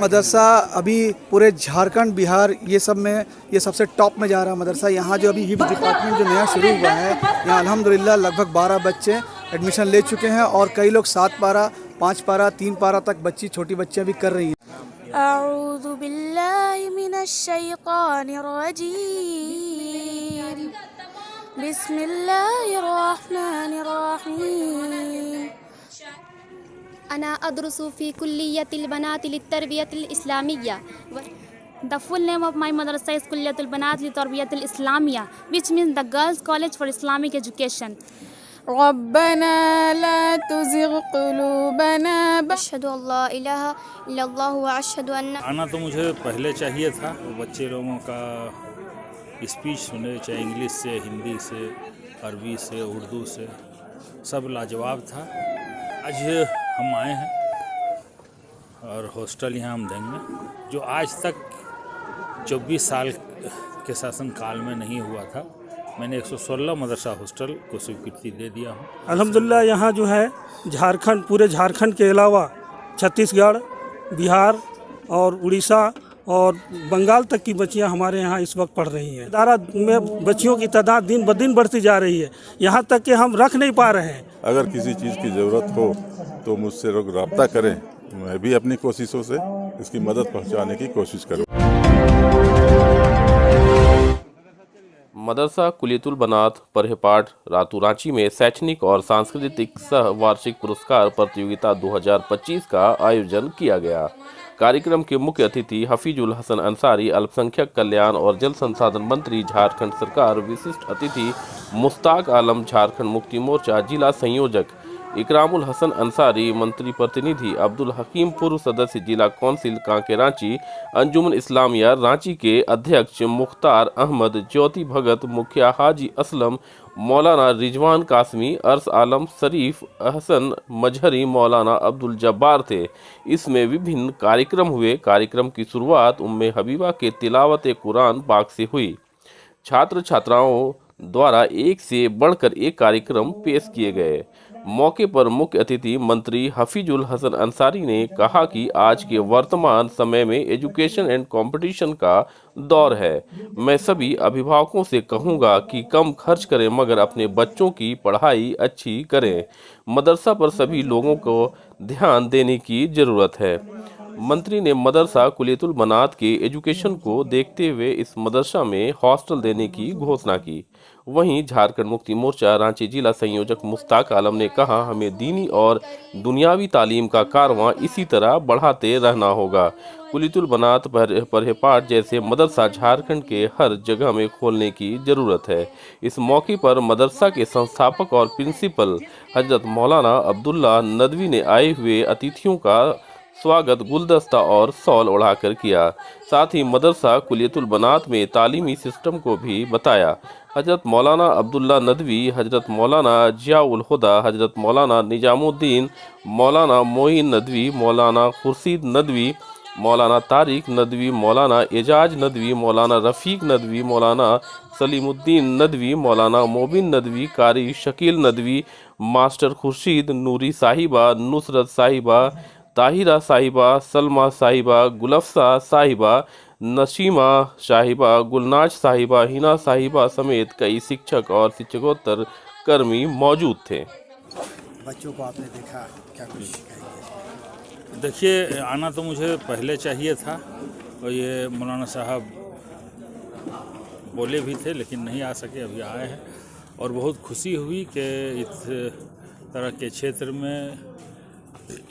मदरसा अभी पूरे झारखंड, बिहार ये सब में ये सबसे टॉप में जा रहा है मदरसा। यहाँ जो अभी हिफ्ज़ डिपार्टमेंट जो नया शुरू हुआ है, यहाँ अल्हम्दुलिल्लाह लगभग 12 बच्चे एडमिशन ले चुके हैं और कई लोग 7 पारा, 5 पारा, 3 पारा तक बच्ची, छोटी बच्चियाँ भी कर रही हैं। अऊज़ु बिल्लाहि मिनश शैतानिर रजीम, बिस्मिल्लाहिर रहमानिर रहीम। अना अदरुसु फी कुल्लियतिल बनाति लित्तरबियतिल Islamia. The full name of my madrasa is Kulliyatul Banat li Tarbiyatil Islamiyya, which means the Girls' College for Islamic Education. रब्बना ला तुज़िग़ क़ुलूबना अशहदु अल्ला इलाहा इल्लल्लाह व अशहदु अन्ना। आना तो मुझे पहले चाहिए था, बच्चे लोगों का स्पीच सुने, चाहे इंग्लिश से, हिंदी से, अरबी से, उर्दू से, सब लाजवाब था। आज हम आए हैं और हॉस्टल यहाँ हम देंगे, जो आज तक 24 साल के शासन काल में नहीं हुआ था। मैंने 116 मदरसा हॉस्टल को स्वीकृति दे दिया हूँ। अल्हम्दुलिल्लाह यहाँ जो है झारखंड, पूरे झारखंड के अलावा छत्तीसगढ़, बिहार और उड़ीसा और बंगाल तक की बच्चियाँ हमारे यहाँ इस वक्त पढ़ रही हैं। इदारा में बच्चियों की तादाद दिन ब दिन बढ़ती जा रही है, यहाँ तक कि हम रख नहीं पा रहे हैं। अगर किसी चीज़ की ज़रूरत हो तो मुझसे लोग रब्ता करें, मैं भी अपनी कोशिशों से इसकी मदद पहुँचाने की कोशिश करूँ। मदरसा कुलियतुल बनात परहेपाट रातू रांची में शैक्षणिक और सांस्कृतिक सह वार्षिक पुरस्कार प्रतियोगिता 2025 का आयोजन किया गया। कार्यक्रम के मुख्य अतिथि हफीजुल हसन अंसारी, अल्पसंख्यक कल्याण और जल संसाधन मंत्री झारखंड सरकार, विशिष्ट अतिथि मुश्ताक आलम, झारखंड मुक्ति मोर्चा जिला संयोजक इकरामुल हसन अंसारी, मंत्री प्रतिनिधि अब्दुल हकीम, पूर्व सदस्य जिला कौंसिल कांके रांची, अंजुमन इस्लामिया रांची के अध्यक्ष मुख्तार अहमद, ज्योति भगत, मुखिया हाजी असलम, मौलाना रिजवान कासमी, अर्स आलम, शरीफ अहसन मजहरी, मौलाना अब्दुल जब्बार थे। इसमें विभिन्न कार्यक्रम हुए। कार्यक्रम की शुरुआत उम्मे हबीबा के तिलावत कुरान पाक से हुई। छात्र छात्राओं द्वारा एक से बढ़कर एक कार्यक्रम पेश किए गए। मौके पर मुख्य अतिथि मंत्री हफीजुल हसन अंसारी ने कहा कि आज के वर्तमान समय में एजुकेशन एंड कंपटीशन का दौर है। मैं सभी अभिभावकों से कहूंगा कि कम खर्च करें मगर अपने बच्चों की पढ़ाई अच्छी करें। मदरसा पर सभी लोगों को ध्यान देने की जरूरत है। मंत्री ने मदरसा कुलियतुल बनात के एजुकेशन को देखते हुए इस मदरसा में हॉस्टल देने की घोषणा की। वहीं झारखंड मुक्ति मोर्चा रांची जिला संयोजक मुश्ताक आलम ने कहा, हमें दीनी और दुनियावी तालीम का कारवां इसी तरह बढ़ाते रहना होगा। कुलियतुल बनात परहेपाट जैसे मदरसा झारखंड के हर जगह में खोलने की जरूरत है। इस मौके पर मदरसा के संस्थापक और प्रिंसिपल हजरत मौलाना अब्दुल्ला नदवी ने आए हुए अतिथियों का स्वागत गुलदस्ता और शॉल उड़ाकर किया। साथ ही मदरसा कुलियतुल बनात में तालीमी सिस्टम को भी बताया। हजरत मौलाना अब्दुल्ला नदवी, हजरत मौलाना जियाउल हुदा, हजरत मौलाना निजामुद्दीन, मौलाना मोइन नदवी, मौलाना खुर्शीद नदवी, मौलाना तारिक नदवी, मौलाना एजाज नदवी, मौलाना रफ़ीक नदवी, मौलाना सलीमुद्दीन नदवी, मौलाना मोबिन नदवी, कारी शकील नदवी, मास्टर खुर्शीद, नूरी साहिबा, नुसरत साहिबा, ताहिरा साहिबा, सलमा साहिबा, गुलफ्सा साहिबा, नशीमा साहिबा, गुलनाज साहिबा, हिना साहिबा समेत कई शिक्षक और शिक्षकोत्तर कर्मी मौजूद थे। बच्चों को आपने देखा, क्या कुछ कहेंगे? देखिए, आना तो मुझे पहले चाहिए था और ये मौलाना साहब बोले भी थे लेकिन नहीं आ सके, अभी आए हैं और बहुत खुशी हुई कि इस तरह के क्षेत्र में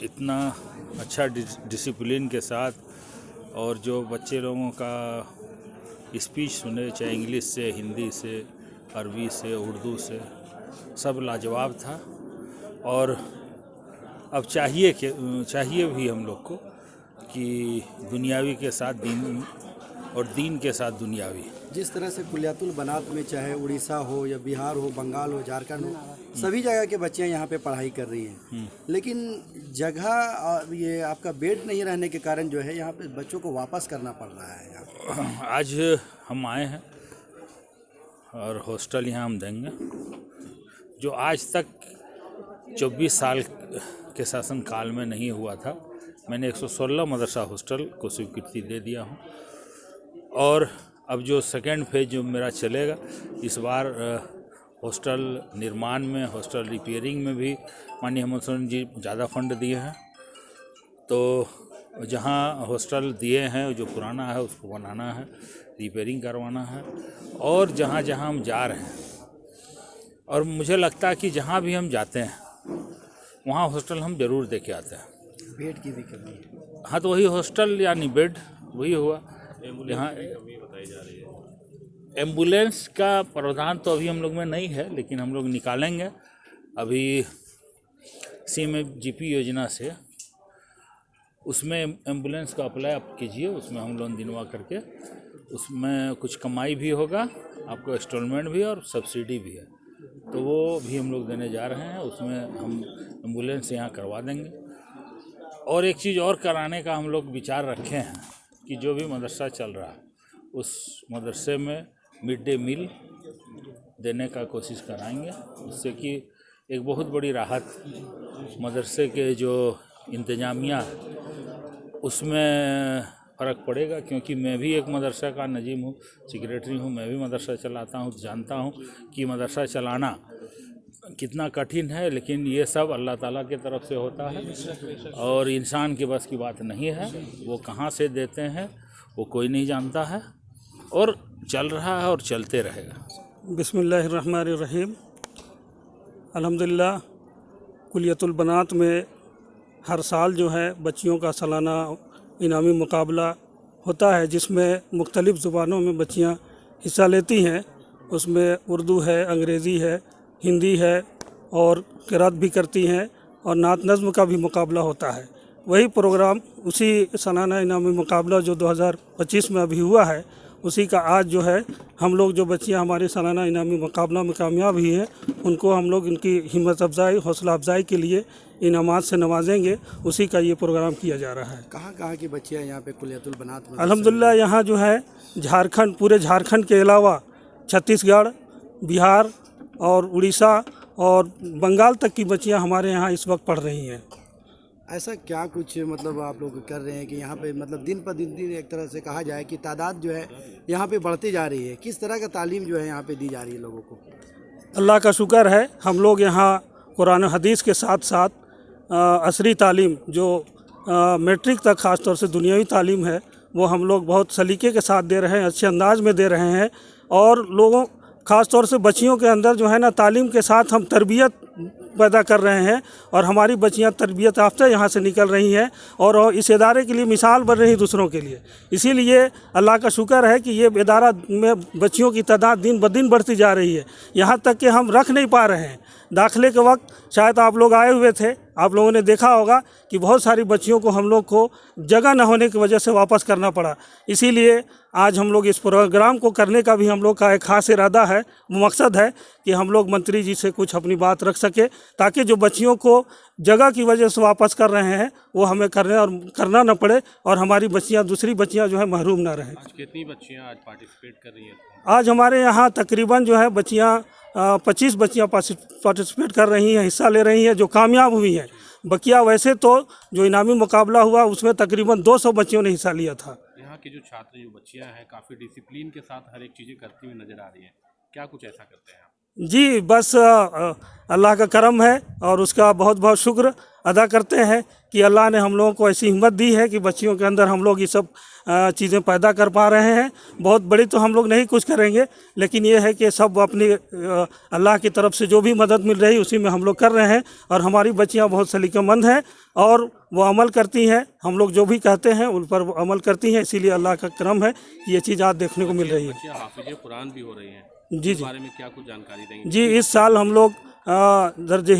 इतना अच्छा डिसिप्लिन के साथ और जो बच्चे लोगों का स्पीच सुने, चाहे इंग्लिश से, हिंदी से, अरबी से, उर्दू से, सब लाजवाब था। और अब चाहिए भी हम लोग को कि दुनियावी के साथ दीन और दीन के साथ दुनियावी। जिस तरह से कुलियतुल बनात में चाहे उड़ीसा हो या बिहार हो, बंगाल हो, झारखंड हो, सभी जगह के बच्चियां यहाँ पे पढ़ाई कर रही हैं, लेकिन जगह ये आपका बेड नहीं रहने के कारण जो है यहाँ पे बच्चों को वापस करना पड़ रहा है यहाँ। आज हम आए हैं और हॉस्टल यहाँ हम देंगे, जो आज तक 24 साल के शासन काल में नहीं हुआ था। मैंने 116 मदरसा हॉस्टल को स्वीकृति दे दिया हूँ। और अब जो सेकेंड फेज जो मेरा चलेगा, इस बार हॉस्टल निर्माण में, हॉस्टल रिपेयरिंग में भी माननीय हेमंत सोरेन जी ज़्यादा फंड दिए हैं। तो जहाँ हॉस्टल दिए हैं, जो पुराना है उसको बनाना है, रिपेयरिंग करवाना है। और जहाँ जहाँ हम जा रहे हैं, और मुझे लगता है कि जहाँ भी हम जाते हैं वहाँ हॉस्टल हम ज़रूर दे के आते हैं। बेड की भी कमी है। हाँ, तो वही हॉस्टल यानी बेड वही हुआ। यहाँ एम्बुलेंस का प्रावधान तो अभी हम लोग में नहीं है, लेकिन हम लोग निकालेंगे। अभी CMFGP योजना से उसमें एम्बुलेंस का अप्लाई आप कीजिए, उसमें हम लोन दिलवा करके, उसमें कुछ कमाई भी होगा आपको, इंस्टॉलमेंट भी और सब्सिडी भी है, तो वो भी हम लोग देने जा रहे हैं। उसमें हम एम्बुलेंस यहाँ करवा देंगे। और एक चीज़ और कराने का हम लोग विचार रखे हैं कि जो भी मदरसा चल रहा है उस मदरसे में मिड डे मील देने का कोशिश कराएंगे, उससे कि एक बहुत बड़ी राहत मदरसे के जो इंतजामिया उसमें फ़र्क पड़ेगा। क्योंकि मैं भी एक मदरसा का नजीम हूँ, सेक्रेटरी हूँ, मैं भी मदरसा चलाता हूँ, जानता हूँ कि मदरसा चलाना कितना कठिन है। लेकिन ये सब अल्लाह ताला की तरफ से होता है और इंसान के बस की बात नहीं है। वो कहाँ से देते हैं वो कोई नहीं जानता है, और चल रहा है और चलते रहेगा। बिस्मिल्लाहिर्रहमानिर्रहीम। अल्हम्दुलिल्लाह, कुलियतुल बनात में हर साल जो है बच्चियों का सालाना इनामी मुकाबला होता है, जिसमें मुख्तलिफ़ ज़ुबानों में बच्चियां हिस्सा लेती हैं। उसमें उर्दू है, अंग्रेज़ी है, हिंदी है और क़िरात भी करती हैं, और नात नज़्म का भी मुकाबला होता है। वही प्रोग्राम, उसी सालाना इनामी मुकाबला जो 2025 में अभी हुआ है, उसी का आज जो है हम लोग जो बच्चियां हमारे सालाना इनामी मुकाबला में कामयाब हुई हैं, उनको हम लोग इनकी हिम्मत अफजाई, हौसला अफजाई के लिए इनामात से नवाजेंगे। उसी का ये प्रोग्राम किया जा रहा है। कहाँ की बच्चियाँ यहाँ पे कुलियतुल बनात में? अल्हम्दुलिल्लाह, यहाँ जो है झारखंड, पूरे झारखंड के अलावा छत्तीसगढ़, बिहार और उड़ीसा और बंगाल तक की बच्चियाँ हमारे यहाँ इस वक्त पढ़ रही हैं। ऐसा क्या कुछ मतलब आप लोग कर रहे हैं कि यहाँ पे मतलब दिन पर दिन एक तरह से कहा जाए कि तादाद जो है यहाँ पे बढ़ती जा रही है? किस तरह का तालीम जो है यहाँ पे दी जा रही है लोगों को? अल्लाह का शुक्र है, हम लोग यहाँ कुरान हदीस के साथ साथ असरी तालीम जो मैट्रिक तक ख़ास तौर से दुनियावी तालीम है, वो हम लोग बहुत सलीके के साथ दे रहे हैं, अच्छे अंदाज में दे रहे हैं। और लोगों, ख़ास तौर से बच्चियों के अंदर जो है ना, तालीम के साथ हम तरबियत पैदा कर रहे हैं, और हमारी बच्चियां तरबियत याफ्ता यहाँ से निकल रही हैं और इस इदारे के लिए मिसाल बन रही दूसरों के लिए। इसीलिए अल्लाह का शुक्र है कि ये इदारा में बच्चियों की तादाद दिन ब दिन बढ़ती जा रही है, यहाँ तक कि हम रख नहीं पा रहे हैं। दाखिले के वक्त शायद आप लोग आए हुए थे, आप लोगों ने देखा होगा कि बहुत सारी बच्चियों को हम लोग को जगह न होने की वजह से वापस करना पड़ा। इसीलिए आज हम लोग इस प्रोग्राम को करने का भी हम लोग का एक खास इरादा है, मकसद है कि हम लोग मंत्री जी से कुछ अपनी बात रख सके, ताकि जो बच्चियों को जगह की वजह से वापस कर रहे हैं वो हमें करना न पड़े, और हमारी बच्चियां, दूसरी बच्चियां जो है महरूम ना रहें। आज कितनी बच्चियां आज पार्टिसिपेट कर रही हैं? आज हमारे यहाँ तकरीबन जो है बच्चियाँ 25 बच्चियाँ पार्टिसिपेट कर रही हैं, हिस्सा ले रही हैं, जो कामयाब हुई हैं। बकिया वैसे तो जो इनामी मुकाबला हुआ उसमें तकरीबन 200 बच्चियों ने हिस्सा लिया था। यहाँ की जो छात्र, जो बच्चियाँ हैं, काफ़ी डिसिप्लिन के साथ हर एक चीज़ें करती हुई नज़र आ रही हैं। क्या कुछ ऐसा करते हैं आप? जी, बस अल्लाह का करम है और उसका बहुत बहुत शुक्र अदा करते हैं कि अल्लाह ने हम लोगों को ऐसी हिम्मत दी है कि बच्चियों के अंदर हम लोग ये सब चीज़ें पैदा कर पा रहे हैं। बहुत बड़ी तो हम लोग नहीं कुछ करेंगे, लेकिन ये है कि सब अपनी अल्लाह की तरफ से जो भी मदद मिल रही उसी में हम लोग कर रहे हैं। और हमारी बच्चियां बहुत सलीकामंद हैं और वो अमल करती हैं, हम लोग जो भी कहते हैं उन पर वो अमल करती हैं। इसीलिए अल्लाह का करम है कि ये चीज़ आज देखने को मिल रही है। बच्चियाँ हाफिज़े कुरान भी हो रही हैं, जी इस बारे में क्या कुछ जानकारी देंगे? जी, इस साल हम लोग दर्ज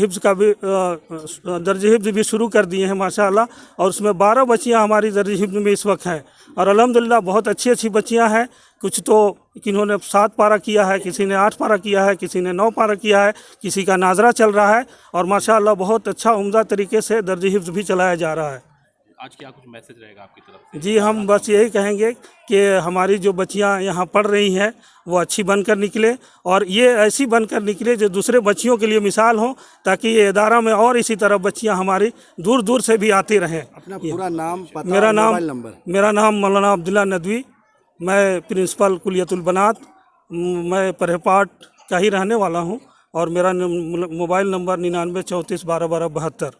हिफ्ज़ भी शुरू कर दिए हैं माशाअल्लाह, और उसमें 12 बच्चियां हमारी दर्ज हिफ्ज़ में इस वक्त हैं, और अल्हम्दुलिल्लाह बहुत अच्छी अच्छी बच्चियां हैं। कुछ तो किन्होंने 7 पारा किया है, किसी ने 8 पारा किया है, किसी ने 9 पारा किया है, किसी का नाजरा चल रहा है, और माशाअल्लाह बहुत अच्छा उम्दा तरीके से दर्ज हिफ्ज़ भी चलाया जा रहा है। आज क्या कुछ मैसेज रहेगा आपकी तरफ से? जी हम बस यही कहेंगे कि हमारी जो बच्चियां यहाँ पढ़ रही हैं वो अच्छी बनकर निकले और ये ऐसी बनकर निकले जो दूसरे बच्चियों के लिए मिसाल हो, ताकि ये इदारा में और इसी तरह बच्चियां हमारी दूर दूर से भी आती रहें। अपना पूरा नाम, पता, मोबाइल नंबर। मेरा नाम मौलाना अब्दुल्ला नदवी, मैं प्रिंसिपल कुलियतुल बनात, मैं परहेपाट का ही रहने वाला हूँ और मेरा मोबाइल नंबर 99 34 12 12 72।